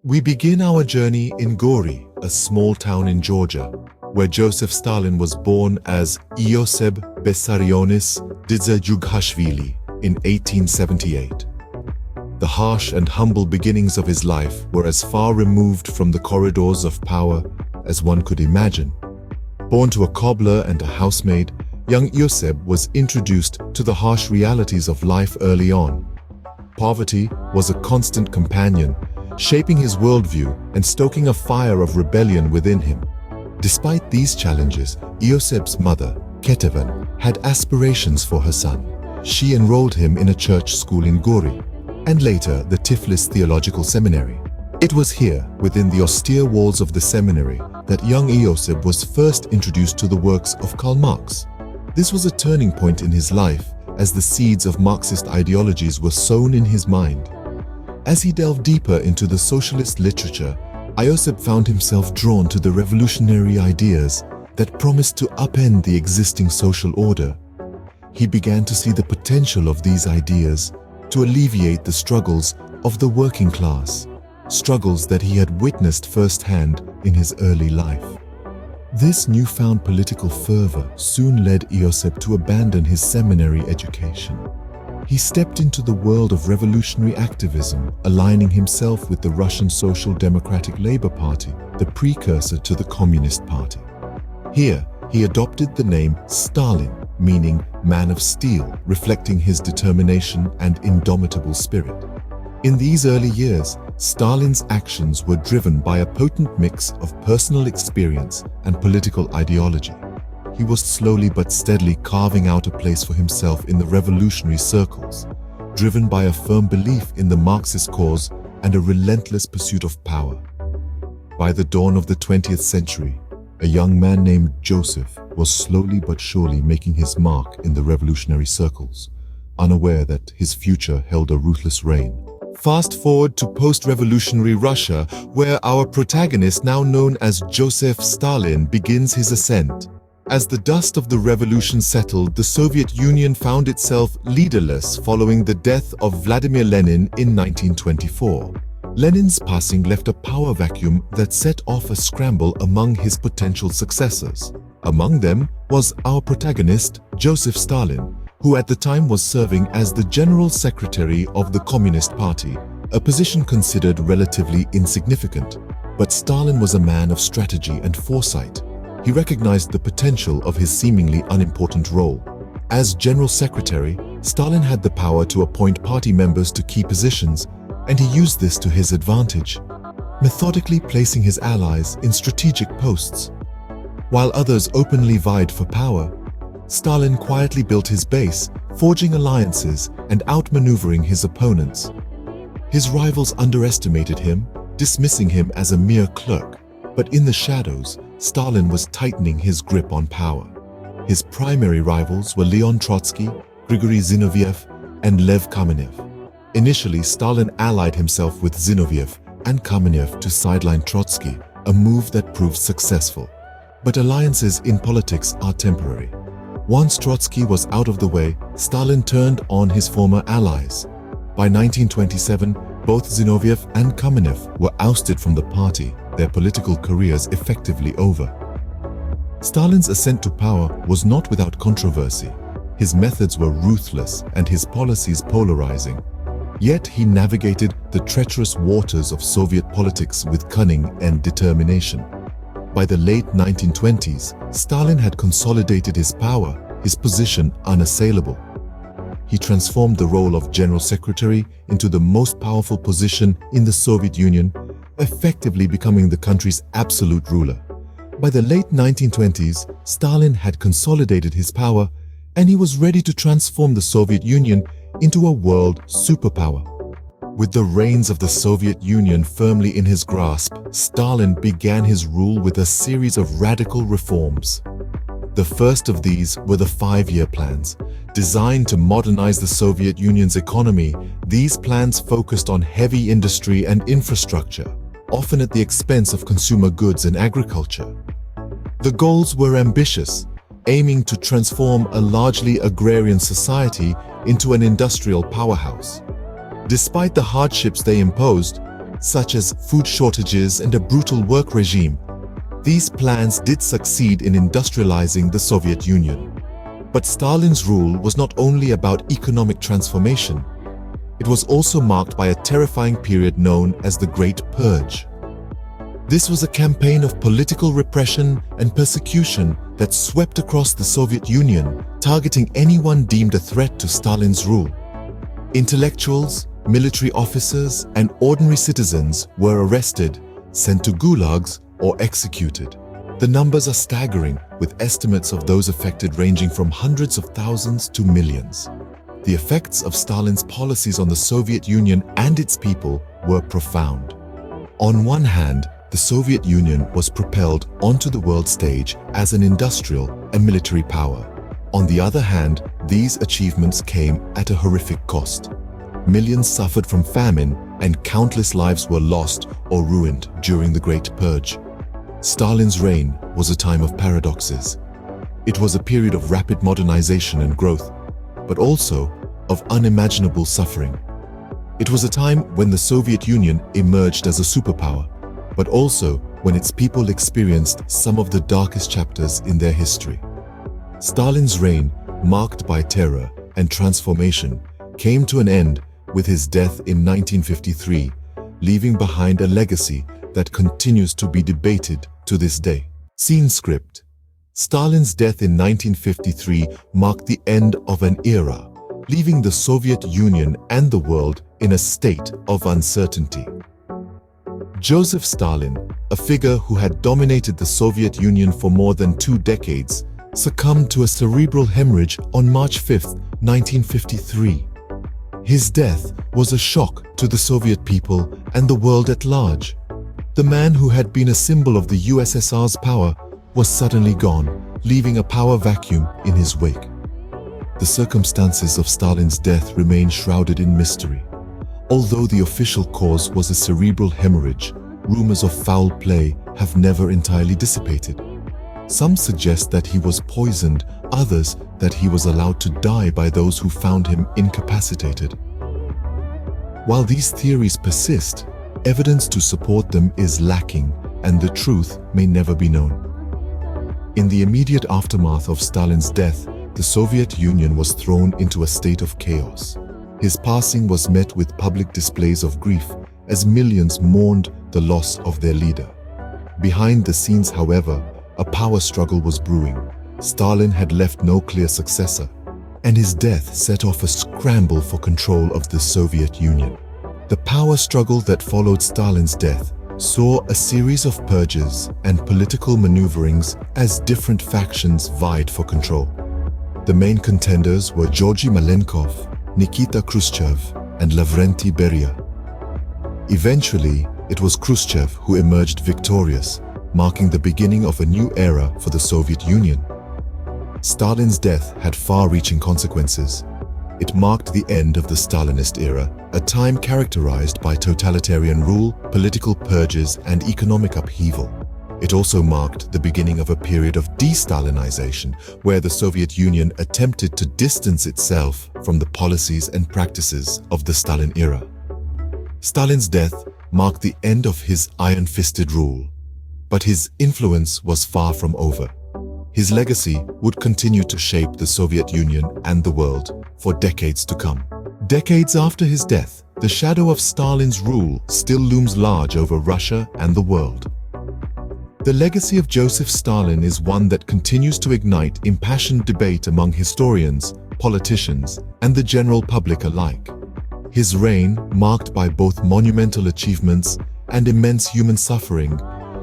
We begin our journey in Gori, a small town in Georgia, where Joseph Stalin was born as Ioseb Vissarionis Dzhugashvili in 1878. The harsh and humble beginnings of his life were as far removed from the corridors of power as one could imagine. Born to a cobbler and a housemaid, young Ioseb was introduced to the harsh realities of life early on. Poverty was a constant companion, shaping his worldview and stoking a fire of rebellion within him. Despite these challenges, Ioseb's mother, Ketevan, had aspirations for her son. She enrolled him in a church school in Gori, and later the Tiflis Theological Seminary. It was here, within the austere walls of the seminary, that young Ioseb was first introduced to the works of Karl Marx. This was a turning point in his life, as the seeds of Marxist ideologies were sown in his mind. As he delved deeper into the socialist literature, Ioseb found himself drawn to the revolutionary ideas that promised to upend the existing social order. He began to see the potential of these ideas to alleviate the struggles of the working class, struggles that he had witnessed firsthand in his early life. This newfound political fervor soon led Ioseb to abandon his seminary education. He stepped into the world of revolutionary activism, aligning himself with the Russian Social Democratic Labour Party, the precursor to the Communist Party. Here, he adopted the name Stalin, meaning man of steel, reflecting his determination and indomitable spirit. In these early years, Stalin's actions were driven by a potent mix of personal experience and political ideology. He was slowly but steadily carving out a place for himself in the revolutionary circles, driven by a firm belief in the Marxist cause and a relentless pursuit of power. By the dawn of the 20th century, a young man named Joseph was slowly but surely making his mark in the revolutionary circles, unaware that his future held a ruthless reign. Fast forward to post-revolutionary Russia, where our protagonist, now known as Joseph Stalin, begins his ascent. As the dust of the revolution settled, the Soviet Union found itself leaderless following the death of Vladimir Lenin in 1924. Lenin's passing left a power vacuum that set off a scramble among his potential successors. Among them was our protagonist, Joseph Stalin, who at the time was serving as the General Secretary of the Communist Party, a position considered relatively insignificant. But Stalin was a man of strategy and foresight. He recognized the potential of his seemingly unimportant role. As General Secretary, Stalin had the power to appoint party members to key positions, and he used this to his advantage, methodically placing his allies in strategic posts. While others openly vied for power, Stalin quietly built his base, forging alliances and outmaneuvering his opponents. His rivals underestimated him, dismissing him as a mere clerk, but in the shadows, Stalin was tightening his grip on power. His primary rivals were Leon Trotsky, Grigory Zinoviev, and Lev Kamenev. Initially, Stalin allied himself with Zinoviev and Kamenev to sideline Trotsky, a move that proved successful. But alliances in politics are temporary. Once Trotsky was out of the way, Stalin turned on his former allies. By 1927, both Zinoviev and Kamenev were ousted from the party, their political careers effectively over. Stalin's ascent to power was not without controversy. His methods were ruthless and his policies polarizing. Yet he navigated the treacherous waters of Soviet politics with cunning and determination. By the late 1920s, Stalin had consolidated his power, his position unassailable. He transformed the role of General Secretary into the most powerful position in the Soviet Union, effectively becoming the country's absolute ruler. By the late 1920s, Stalin had consolidated his power, and he was ready to transform the Soviet Union into a world superpower. With the reins of the Soviet Union firmly in his grasp, Stalin began his rule with a series of radical reforms. The first of these were the 5-year plans. Designed to modernize the Soviet Union's economy, these plans focused on heavy industry and infrastructure, often at the expense of consumer goods and agriculture. The goals were ambitious, aiming to transform a largely agrarian society into an industrial powerhouse. Despite the hardships they imposed, such as food shortages and a brutal work regime. These plans did succeed in industrializing the Soviet Union. But Stalin's rule was not only about economic transformation. It was also marked by a terrifying period known as the Great Purge. This was a campaign of political repression and persecution that swept across the Soviet Union, targeting anyone deemed a threat to Stalin's rule. Intellectuals, military officers, and ordinary citizens were arrested, sent to gulags, or executed. The numbers are staggering, with estimates of those affected ranging from hundreds of thousands to millions. The effects of Stalin's policies on the Soviet Union and its people were profound. On one hand, the Soviet Union was propelled onto the world stage as an industrial and military power. On the other hand, these achievements came at a horrific cost. Millions suffered from famine, and countless lives were lost or ruined during the Great Purge. Stalin's reign was a time of paradoxes. It was a period of rapid modernization and growth, but also of unimaginable suffering. It was a time when the Soviet Union emerged as a superpower, but also when its people experienced some of the darkest chapters in their history. Stalin's reign, marked by terror and transformation, came to an end with his death in 1953, leaving behind a legacy that continues to be debated to this day. Scene script. Stalin's death in 1953 marked the end of an era, leaving the Soviet Union and the world in a state of uncertainty. Joseph Stalin, a figure who had dominated the Soviet Union for more than 2 decades, succumbed to a cerebral hemorrhage on March 5, 1953. His death was a shock to the Soviet people and the world at large. The man who had been a symbol of the USSR's power was suddenly gone, leaving a power vacuum in his wake. The circumstances of Stalin's death remain shrouded in mystery. Although the official cause was a cerebral hemorrhage, rumors of foul play have never entirely dissipated. Some suggest that he was poisoned, others that he was allowed to die by those who found him incapacitated. While these theories persist, evidence to support them is lacking, and the truth may never be known. In the immediate aftermath of Stalin's death, the Soviet Union was thrown into a state of chaos. His passing was met with public displays of grief as millions mourned the loss of their leader. Behind the scenes, however, a power struggle was brewing. Stalin had left no clear successor, and his death set off a scramble for control of the Soviet Union. The power struggle that followed Stalin's death saw a series of purges and political maneuverings as different factions vied for control. The main contenders were Georgy Malenkov, Nikita Khrushchev, and Lavrenti Beria. Eventually, it was Khrushchev who emerged victorious, marking the beginning of a new era for the Soviet Union. Stalin's death had far-reaching consequences. It marked the end of the Stalinist era, a time characterized by totalitarian rule, political purges, and economic upheaval. It also marked the beginning of a period of de-Stalinization, where the Soviet Union attempted to distance itself from the policies and practices of the Stalin era. Stalin's death marked the end of his iron-fisted rule, but his influence was far from over. His legacy would continue to shape the Soviet Union and the world for decades to come. Decades after his death, the shadow of Stalin's rule still looms large over Russia and the world. The legacy of Joseph Stalin is one that continues to ignite impassioned debate among historians, politicians, and the general public alike. His reign, marked by both monumental achievements and immense human suffering,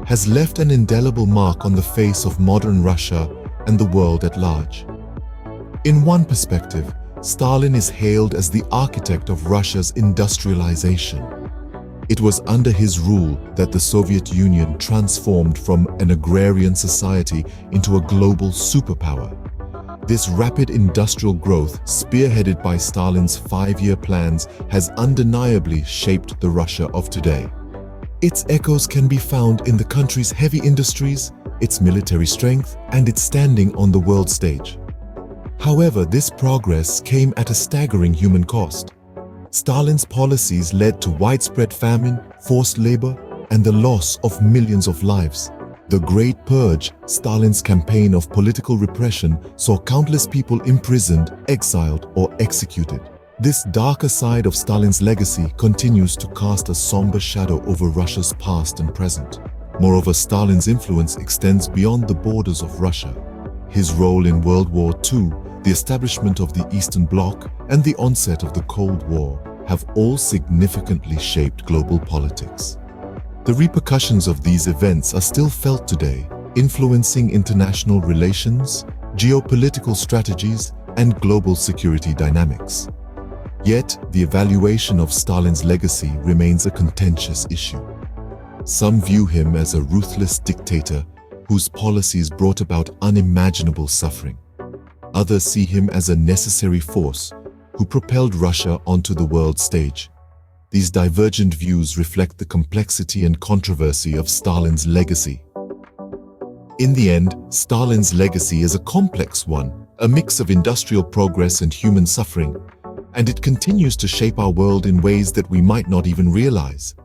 has left an indelible mark on the face of modern Russia and the world at large. In one perspective, Stalin is hailed as the architect of Russia's industrialization. It was under his rule that the Soviet Union transformed from an agrarian society into a global superpower. This rapid industrial growth, spearheaded by Stalin's 5-year plans, has undeniably shaped the Russia of today. Its echoes can be found in the country's heavy industries, its military strength, and its standing on the world stage. However, this progress came at a staggering human cost. Stalin's policies led to widespread famine, forced labor, and the loss of millions of lives. The Great Purge, Stalin's campaign of political repression, saw countless people imprisoned, exiled, or executed. This darker side of Stalin's legacy continues to cast a somber shadow over Russia's past and present. Moreover, Stalin's influence extends beyond the borders of Russia. His role in World War II, the establishment of the Eastern Bloc, and the onset of the Cold War have all significantly shaped global politics. The repercussions of these events are still felt today, influencing international relations, geopolitical strategies, and global security dynamics. Yet, the evaluation of Stalin's legacy remains a contentious issue. Some view him as a ruthless dictator whose policies brought about unimaginable suffering. Others see him as a necessary force who propelled Russia onto the world stage. These divergent views reflect the complexity and controversy of Stalin's legacy. In the end, Stalin's legacy is a complex one, a mix of industrial progress and human suffering, and it continues to shape our world in ways that we might not even realize.